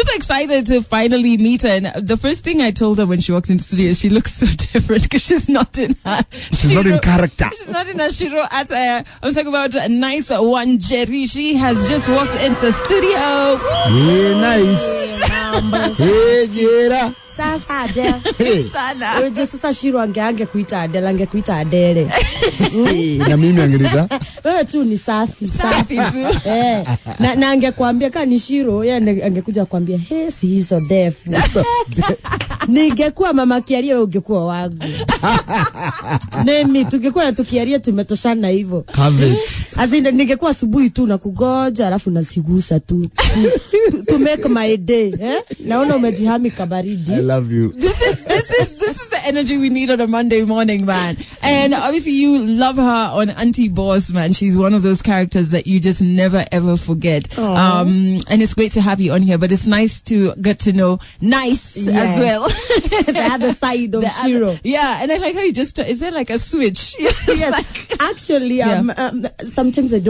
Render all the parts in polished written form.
super excited to finally meet her. And the first thing I told her when she walked into the studio is she looks so different because she's not in her. She's not in character. She's not in her Shiro attire. I'm talking about nice one Jerry. She has just walked into the studio. Yeah, nice. Hey, Jera. Sasa Adele. Sana. Wewe sasa Shiro angekuita Adele, angekuita Adele. Na mimi angelita. Wewe tu ni safi. Safi tu. Na angekwambia kama ni Shiro, yeye angekuja kwambia, "Hey, si hizo defu." Ningekuwa mama Kiaria, wewe ungekuwa wangu. Mimi tungekuwa tukiaria tumetoshana hivyo. Azinde ningekuwa asubuhi tu na kugoja alafu nasigusa tu. To make my day, Naona umejihami kabaridi. I love you. This is the energy we need on a Monday morning, man. And obviously you love her on Auntie Boss, man. She's one of those characters that you just never ever forget. And it's great to have you on here, but it's nice to get to know Nice as well. The other side of Shiro. Yeah, and I like how you just, is there like a switch? Yes. Actually, sometimes I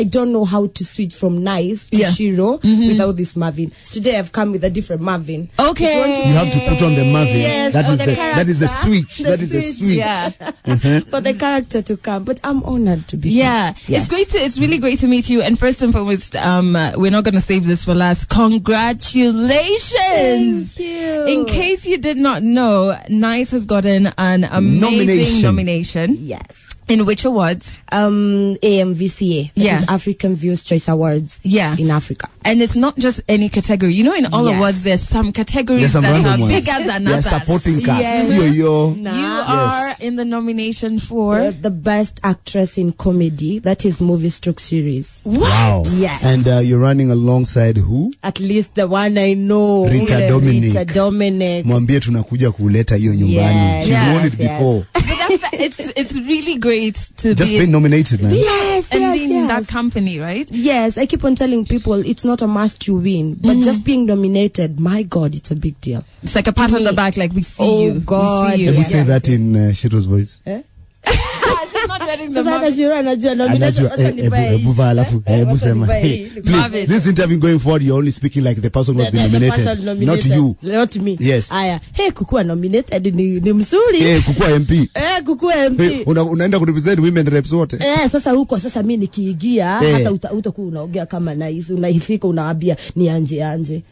don't know how to switch from Nice to Shiro without this Marvin. Today I've come with a different Marvin. Okay. You have to put on the Marvin. Yes, that is the switch. That is the switch. Yeah. For the character to come. But I'm honored to be here. Yeah. It's really great to meet you. And first and foremost, we're not going to save this for last. Congratulations. Thank you. In case you did not know, Nice has gotten an amazing nomination. Yes. In which awards? AMVCA. That is African Viewers Choice Awards. Yeah. In Africa. And it's not just any category. You know, in all awards, there's some categories that are bigger than others. Supporting cast. Yes. You are in the nomination for the best actress in comedy. That is movie stroke series. Wow. Yes. And you're running alongside who? At least the one I know. Rita Dominic. Mwambie tunakuja kuleta hiyo nyumbani. She's won it before. But it's really great to just been nominated, man. Yes, and being in that company, right? Yes, I keep on telling people it's not a must to win, but just being nominated, my God, it's a big deal. It's like a pat on the back, like we see you. Oh God! We see you. Can we say that in Shiro's voice? She's not wearing the please, this interview going forward, you're only speaking like the person who has been nominated, not you. Not me. Yes. Aya, hey, kukua nominated ni mzuri. Hey, kukua MP. Kukua MP. Hey, unaenda kurepresent women reps wote. Sasa huko sasa mimi nikiingia hata utakuwa unaongea kama Nice, unaifika unawaambia ni anje.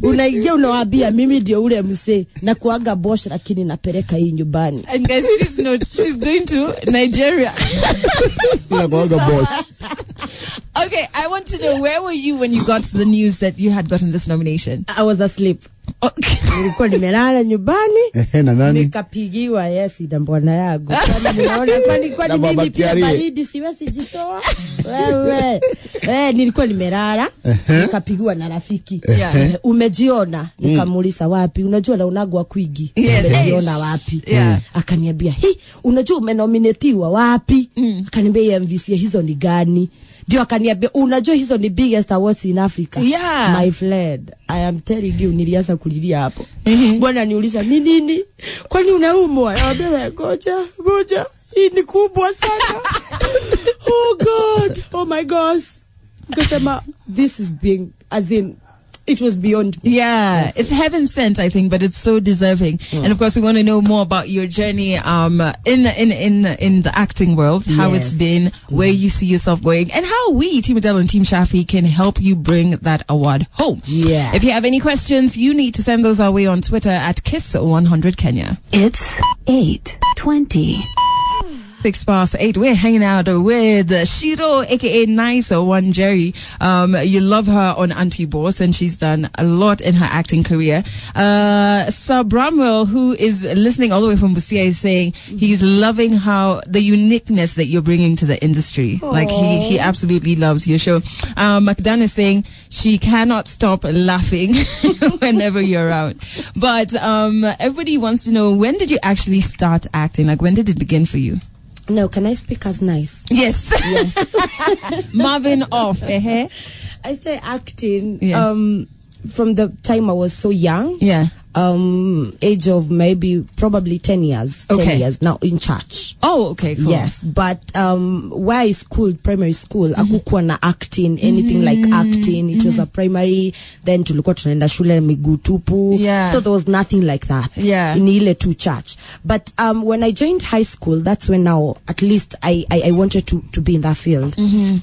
Unaingia unawaambia mimi ndio ule msee na kuaga boss lakini napeleka hii nyumbani. And guys, please note she's going to Nigeria. Na kuaga boss. Okay, I want to know, where were you when you got the news that you had gotten this nomination? I was asleep. Okay. Nilikuwa nimelala nyumbani. Na nani? Nikapigiwa na mbwana yangu. Ninaona kwani mimi pia baridi siwezi jitoa. Wewe. Nilikuwa nimelala. Nikapigiwa na rafiki. Umejiona? Nikamuuliza wapi? Unajua na unagwa kwigi. Umejiona wapi? Akaniambia, unajua umenominatiwa wapi? Akaniambia MVC hizo ni gani? Ndio akaniambia, unajua hizo ni biggest awards in Africa. Yeah. My friend, I am telling you, nilianza kulilia hapo. Bwana niuliza, ni nini? Kwani unaumwa? Anambia, ngoja. Hii ni kubwa sana. Oh God. Oh my gosh. Nikasema, this is being, as in, it was beyond me. Yeah, it's heaven sent, I think, but it's so deserving. And of course, we want to know more about your journey in the acting world, how it's been, where you see yourself going, and how we, Team Adele and Team Shafi, can help you bring that award home. Yeah. If you have any questions, you need to send those our way on Twitter at Kiss100Kenya. It's 8:20. 8:06. We're hanging out with Shiro, aka Nice One Jerry. You love her on Auntie Boss, and she's done a lot in her acting career. Sir Bramwell, who is listening all the way from Busia, is saying he's loving how the uniqueness that you're bringing to the industry. Aww. Like he absolutely loves your show. Macdan is saying she cannot stop laughing whenever you're around. But everybody wants to know, when did you actually start acting? Like, when did it begin for you? No, can I speak as Nice? Yes. Marvin off. I started acting from the time I was so young. Yeah. age of probably 10 years. Okay. 10 years now in church. Oh, okay, cool. Yes, but where I schooled, primary school, hakukuwa na acting, anything like acting. It was a primary, then tulikuwa tunaenda shule miguu tupu. Yeah. So there was nothing like that. Yeah. In ile tu church. But when I joined high school, that's when now at least I wanted to be in that field.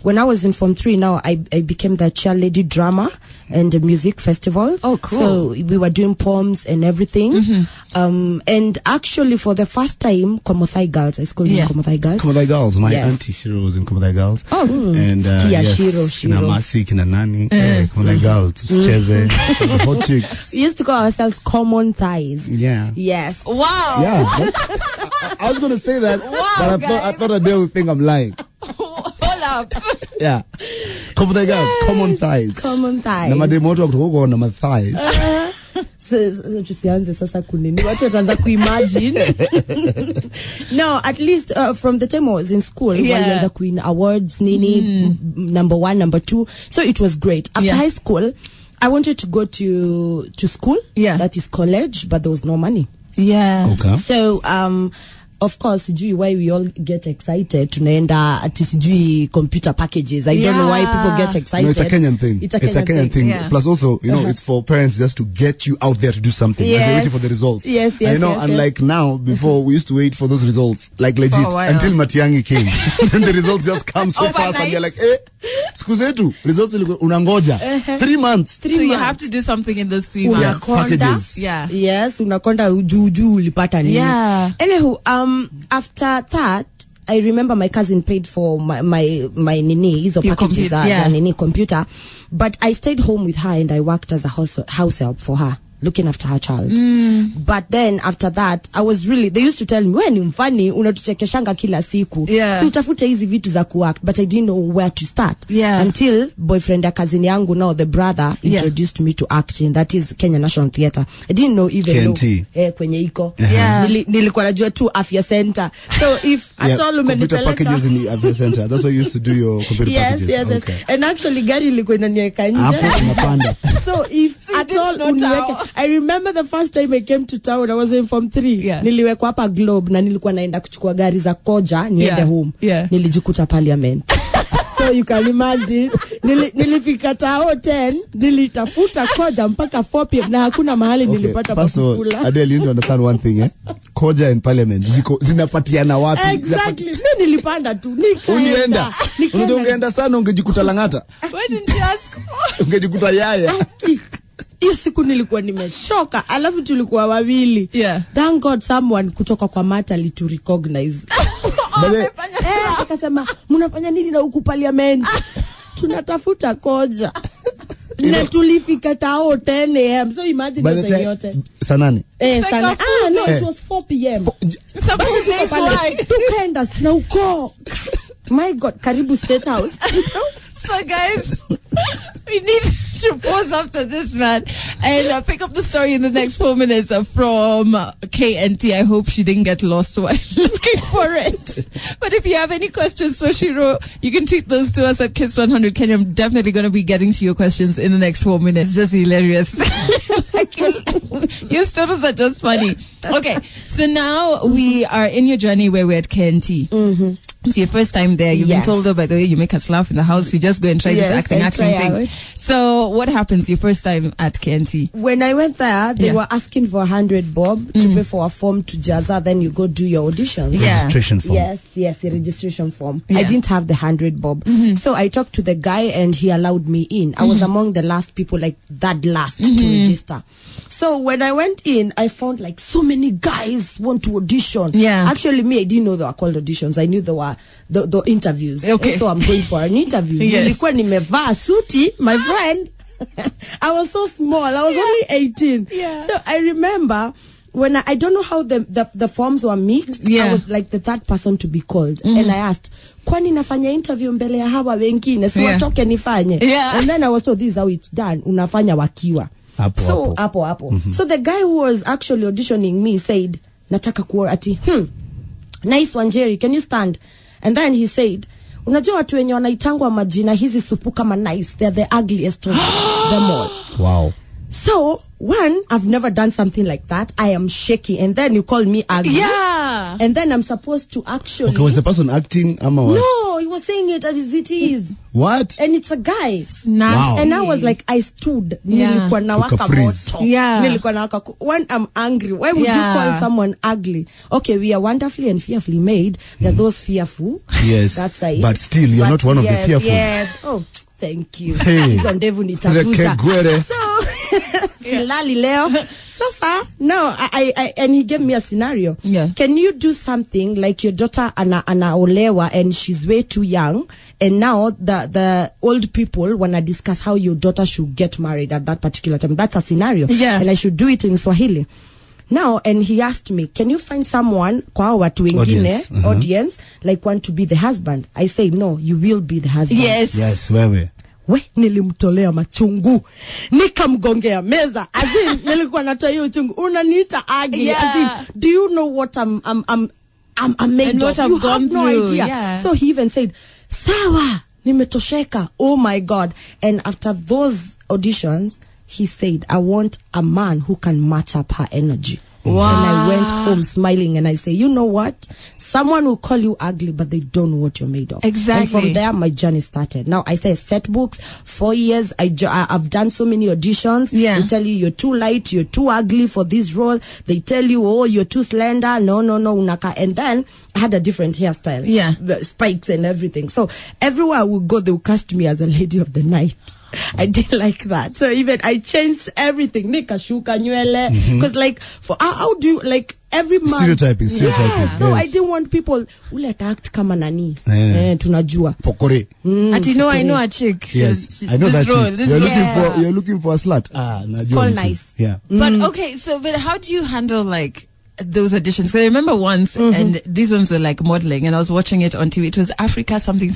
When I was in Form 3, now I became the cheerleader drama and the music festivals. Oh, cool. So we were doing poems and everything. And actually for the first time, Komothai Girls, I schooled in Komothai Girls. Komothai Girls, my Yes. auntie Shiro was in Komothai Girls. Oh. And yes, Shiro. kina Masi, kina Nani, Komothai Girls, Cheze, hot chicks. We used to call ourselves Common Thighs. Yeah. Yes. Wow. Yeah. I was going to say that, but I thought a day would think I'm lying. Hold up. Yeah. Komothai Girls, Common Thighs. Common Thighs. Na mademo watu kutoka na thighs. So tusianze sasa kunini watu wataanza kuimagine. No, at least from the time I was in school, walianza kuwin awards nini, number 1, number 2. So it was great. After high school, I wanted to go to school. Yeah. That is college, but there was no money. Yeah. Okay. So of course, why we all get excited tunaenda at computer packages. I don't know why people get excited. No, it's a Kenyan thing. It's a Kenyan thing. Yeah. Plus also, it's for parents just to get you out there to do something. Yes. As they're waiting for the results. Yes, and, unlike now, before we used to wait for those results, like legit, until Matiang'i came. And the results just come so fast and you're like, siku zetu, results unangoja. 3 months. So you have to do something in those 3 months. Packages. Yeah. Yes, unakonda juu ulipata nini. Yeah. Anywho, after that, I remember my cousin paid for my nini, hizo packages as a nini computer, but I stayed home with her and I worked as a house help for her, looking after her child. But then after that, I was really, they used to tell me, wewe ni mfani, unatuchekeshanga kila siku. So utafute hizi vitu za kuact, but I didn't know where to start. Until boyfriend ya cousin yangu, now the brother, introduced me to acting. That is Kenya National Theatre. I didn't know even kwenye iko. Nilikuwa najua tu Afya Center. So if at all computer packages in the Afya Center. That's why you used to do your computer packages. Yes. Okay. And actually gari ilikuwa inaniweka nje. So if at all uniweke, I remember the first time I came to town, I was in Form 3. Niliwekwa hapa Globe na nilikuwa naenda kuchukua gari za koja niende home. Nilijikuta Parliament. So you can imagine, nilifika tao 10, nilitafuta koja mpaka 4 p.m. na hakuna mahali nilipata pa kukula. Adele, you need to understand one thing, Koja in Parliament, zinapatiana wapi? Exactly. Mimi nilipanda tu, nikaenda. Ungeenda sana ungejikuta Lang'ata. Why didn't you ask? Ungejikuta Yaya. Hiyo siku nilikuwa nimechoka, alafu tulikuwa wawili. Thank God someone kutoka kwa Matali to recognize. Akasema, mnafanya nini na huku Parliament? Tunatafuta koja. Na tulifika tao 10 a.m. So imagine yote yote. Sanani? Sana. No, it was 4 p.m. Tukaenda na uko. My God, karibu State House. So guys, we need to pause after this, man, and pick up the story in the next 4 minutes from KNT. I hope she didn't get lost while looking for it. But if you have any questions for Shiro, you can tweet those to us at Kiss100 Kenya. I'm definitely going to be getting to your questions in the next 4 minutes. It's just hilarious. Like your stories are just funny. Okay, so now we are in your journey where we're at KNT. It's your first time there. You've been told, though, by the way, you make us laugh in the house. You just go and try this acting thing. So what happens your first time at KNT? When I went there, they were asking for 100 bob to pay for a form to Jazza. Then you go do your audition. Registration form. Yes, a registration form. I didn't have the 100 bob. So I talked to the guy and he allowed me in. I was among the last people, like that last to register. So when I went in, I found like so many guys want to audition. Actually, me, I didn't know they were called auditions. I knew they were the interviews. Okay. So I'm going for an interview. Nilikuwa nimevaa suti, my friend. I was so small. I was only 18. So I remember when I don't know how the forms were mixed. I was like the third person to be called. And I asked, kwani nafanya interview mbele ya hawa wengine? Si watoke nifanye. And then I was told, this is how it's done. Unafanya wakiwa. Hapo. So the guy who was actually auditioning me said, nataka kuwa ati, nice one, Jerry, can you stand? And then he said, unajua watu wenye wanaitangwa majina hizi supu kama nice, they're the ugliest of them all. Wow. So, one, I've never done something like that. I am shaky. And then you call me ugly. Yeah. And then I'm supposed to actually... Okay, was the person acting? No, he was saying it as it is. What? And it's a guy. Wow. And I was like, I stood. Yeah. Took a freeze. Yeah. When I'm angry, why would you call someone ugly? Okay, we are wonderfully and fearfully made. They're those fearful. Yes. That's right. But still, you're not one of the fearful. Yes. Oh, thank you. Hey. So, Silali leo. Sasa, no, I and he gave me a scenario. Yeah. Can you do something like your daughter anaolewa and she's way too young, and now the old people wanna discuss how your daughter should get married at that particular time? That's a scenario. Yeah. And I should do it in Swahili. Now, and he asked me, can you find someone kwa watu wengine audience like want to be the husband? I say no, you will be the husband. Yes, wewe. We nilimtolea machungu nikamgongea meza azin nilikuwa natoa hiyo chungu unaniita ugly azin do you know what I'm made and of? what You I've gone have no through. idea. Yeah. So he even said sawa nimetosheka. Oh my God. And after those auditions he said, I want a man who can match up her energy. Wow. And I went home smiling and I say, you know what? Someone will call you ugly, but they don't know what you're made of. Exactly. And from there, my journey started. Now, I say set books, 4 years. I've done so many auditions. Yeah. They tell you you're too light, you're too ugly for this role. They tell you, oh, you're too slender. No, unaka. And then I had a different hairstyle. Yeah. The spikes and everything. So everywhere I would go, they would cast me as a lady of the night. I didn't like that. So even I changed everything. Nikashuka nywele. Because like, for how do you, like, every man. Stereotyping. Yeah. No, I didn't want people who like act kama nani. Tunajua. Pokore. I know a chick. Yes. I know that chick. You're looking for a slut. Najua. Call nice. Yeah. But okay, but how do you handle like those auditions? Because I remember once, and these ones were like modeling, and I was watching it on TV. It was Africa something,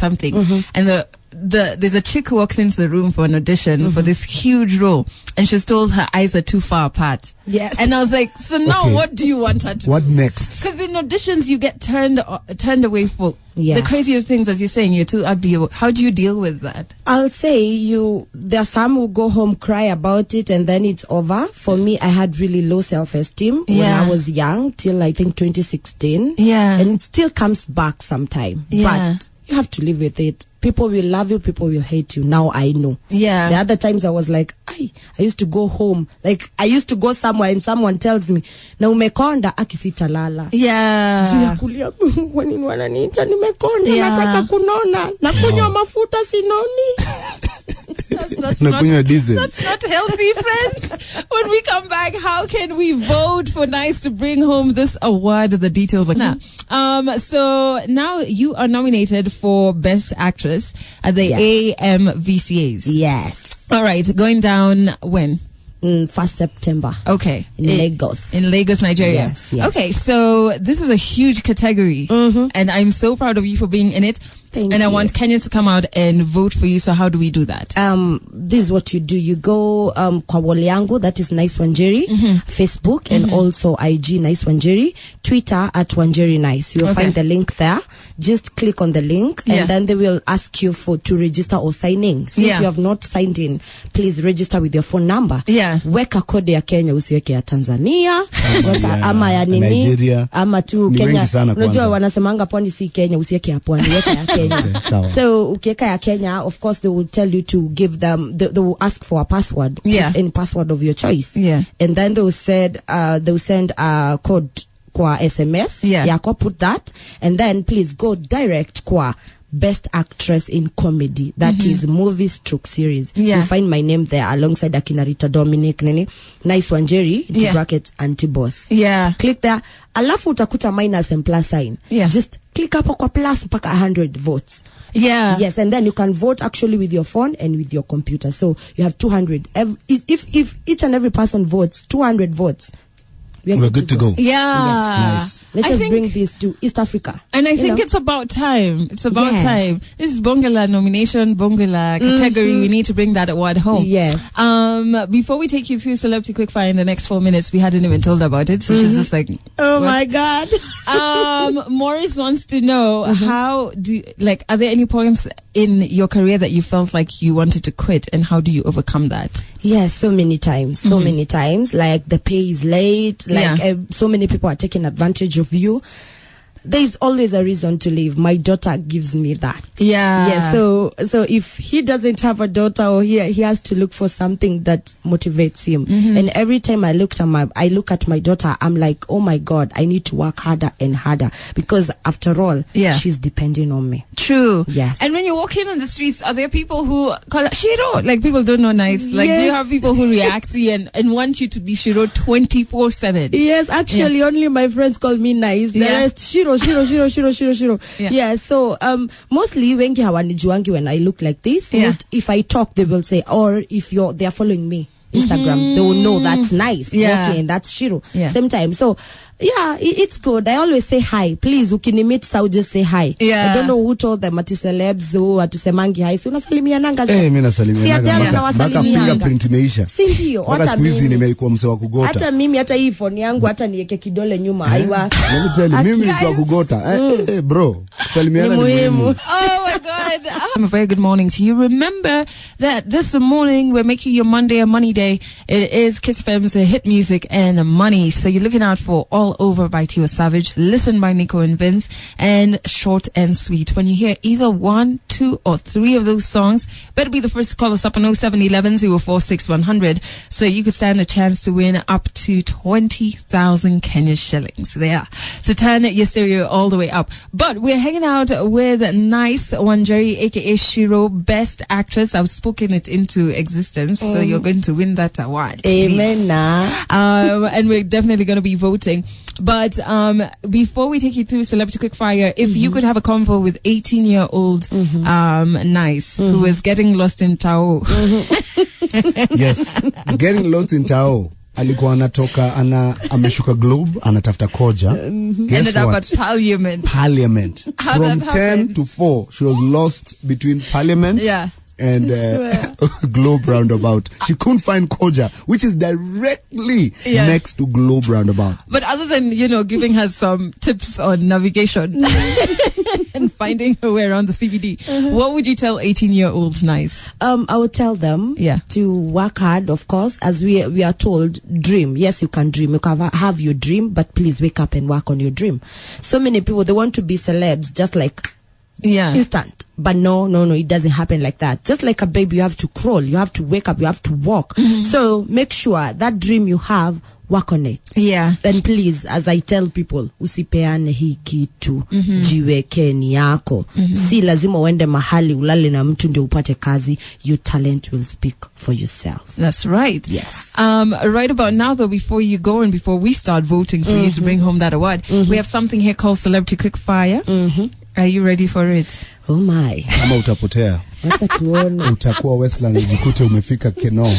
and there's a chick who walks into the room for an audition for this huge role, and she's told her eyes are too far apart. Yes. And I was like, so now what do you want her to What do? next? Because in auditions you get turned away for Yeah. the craziest things, as you're saying. You're too ugly. How do you deal with that? I'll say there are some who go home, cry about it, and then it's over. For me, I had really low self-esteem when I was young, till I think 2016. Yeah. And it still comes back sometime. Yeah. But you have to live with it. People will love you, people will hate you. Now I know. Yeah. The other times I was like, I used to go home. Like, I used to go somewhere and someone tells me, na umekonda akisita lala. Yeah. Juu ya kulia, kwa nini wananiita nimekonda, Yeah. nataka kunona, na kunywa mafuta sinoni. That's not healthy, friends. When we come back, how can we vote for Nice to bring home this award? The details are now. So now you are nominated for Best Actress at the AMVCAs. Yes. All right, going down when? 1st September. Okay. In Lagos. In Lagos, Nigeria. Yes. Okay, so this is a huge category. And I'm so proud of you for being in it. Thank and you. I want Kenyans to come out and vote for you. So how do we do that? This is what you do. You go kwa wall yangu, that is Nice Wanjeri, Facebook, and also IG Nice Wanjeri, Twitter at Wanjeri Nice. You'll find the link there. Just click on the link, and then they will ask you to register or sign in. So if you have not signed in, please register with your phone number. Weka kode ya Kenya, usiweke ya Tanzania, ama ya nini, Nigeria, ama tu Kenya. Unajua wanasemanga pwani si Kenya, usiweke ya pwani, weka ya Kenya. So ukiweka ya Kenya, of course they will tell you to give them, they will ask for a password. Put any password of your choice. And then they will send a code kwa SMS. Yako, put that, and then please go direct kwa Best Actress in Comedy. That is movies / series. You find my name there alongside Akina Rita Dominic Nene Nice Wanjeri into brackets Aunt Boss. Click there. Alafu utakuta minus and plus sign. Just click hapo kwa plus mpaka 100 votes. Yes, and then you can vote actually with your phone and with your computer. So you have 200. If each and every person votes 200 votes, we're good to go. Nice. Let's just bring this to East Africa. And I think it's about time. It's about time. This is Bongela nomination, Bongela category. We need to bring that award home. Before we take you through Celebrity Quickfire in the next 4 minutes, we hadn't even told about it. So she's just like, oh my God. Morris wants to know, how are there any points in your career that you felt like you wanted to quit, and how do you overcome that? Yes, so many times. Like the pay is late. Like so many people are taking advantage of you. There's always a reason to leave. My daughter gives me that. Yeah. So if he doesn't have a daughter, or he has to look for something that motivates him. And every time I look at my daughter, I'm like, oh my God, I need to work harder and harder, because after all, she's depending on me. True. Yes. And when you're walking on the streets, are there people who call it Shiro? Like, people don't know nice. Like, do you have people who react to you and want you to be Shiro 24/7? Yes, actually, only my friends call me nice. The rest, Shiro. Yeah. So mostly wengi hawanijuangi when I look like this. If I talk, they will say, or if they are following me Instagram, they will know that's nice. Okay, and that's Shiro. Same time. So it's good. I always say hi. Please, ukinimit sau just say hi. I don't know who told them ati celebs who atusemangi hi. Si unasalimia nanga. Mimi nasalimia nanga. Mpaka fingerprint imeisha. Si ndio? Hata siku hizi nimekuwa mse wa kugota. Hata mimi, hata hii phone yangu, hata niweke kidole nyuma haiwa. Mimi ni kwa kugota. Bro, salimiana ni muhimu. Oh my God. A very good morning to you. Remember that this morning we're making your Monday a money day. It is Kiss FM's hit music and money. So you're looking out for All Over by Tio Savage, Listen by Nico and Vince, and Short and Sweet. When you hear either 1, 2, or 3 of those songs, better be the first to call us up on 0711 046 100, so you could stand a chance to win up to 20,000 Kenya shillings. There. So turn your stereo all the way up. But we're hanging out with Nice Wanjeri, aka Shiro, Best Actress. I've spoken it into existence, so you're going to win that award. Amen. And we're definitely going to be voting. But before we take you through Celebrity Quickfire, if you could have a convo with 18-year-old Nice, who was getting lost in Tao. Yes, getting lost in Tao. Alikuwa anatoka ameshuka Globe, anatafuta koja. Ended up at Parliament. From 10 to 4, she was lost between Parliament and Globe roundabout. She couldn't find Koja, which is directly next to Globe roundabout. But other than, giving her some tips on navigation and finding her way around the CBD, what would you tell 18-year-olds Nice? I would tell them to work hard, of course, as we are told, dream. Yes, you can dream. You can have your dream, but please wake up and work on your dream. So many people, they want to be celebs just like instant. But no, it doesn't happen like that. Just like a baby, you have to crawl, you have to wake up, you have to walk. So make sure that dream you have, work on it. And please, as I tell people, usipeane hii kitu, jiweke ni yako. Si lazima uende mahali ulale na mtu ndio upate kazi. Your talent will speak for yourself. That's right. Yes. Right about now though, before you go and before we start voting for you to bring home that award, we have something here called Celebrity Quickfire. Are you ready for it? Oh my. Kama utapotea. Wacha tuone. Utakuwa Westland ujikute umefika Keno.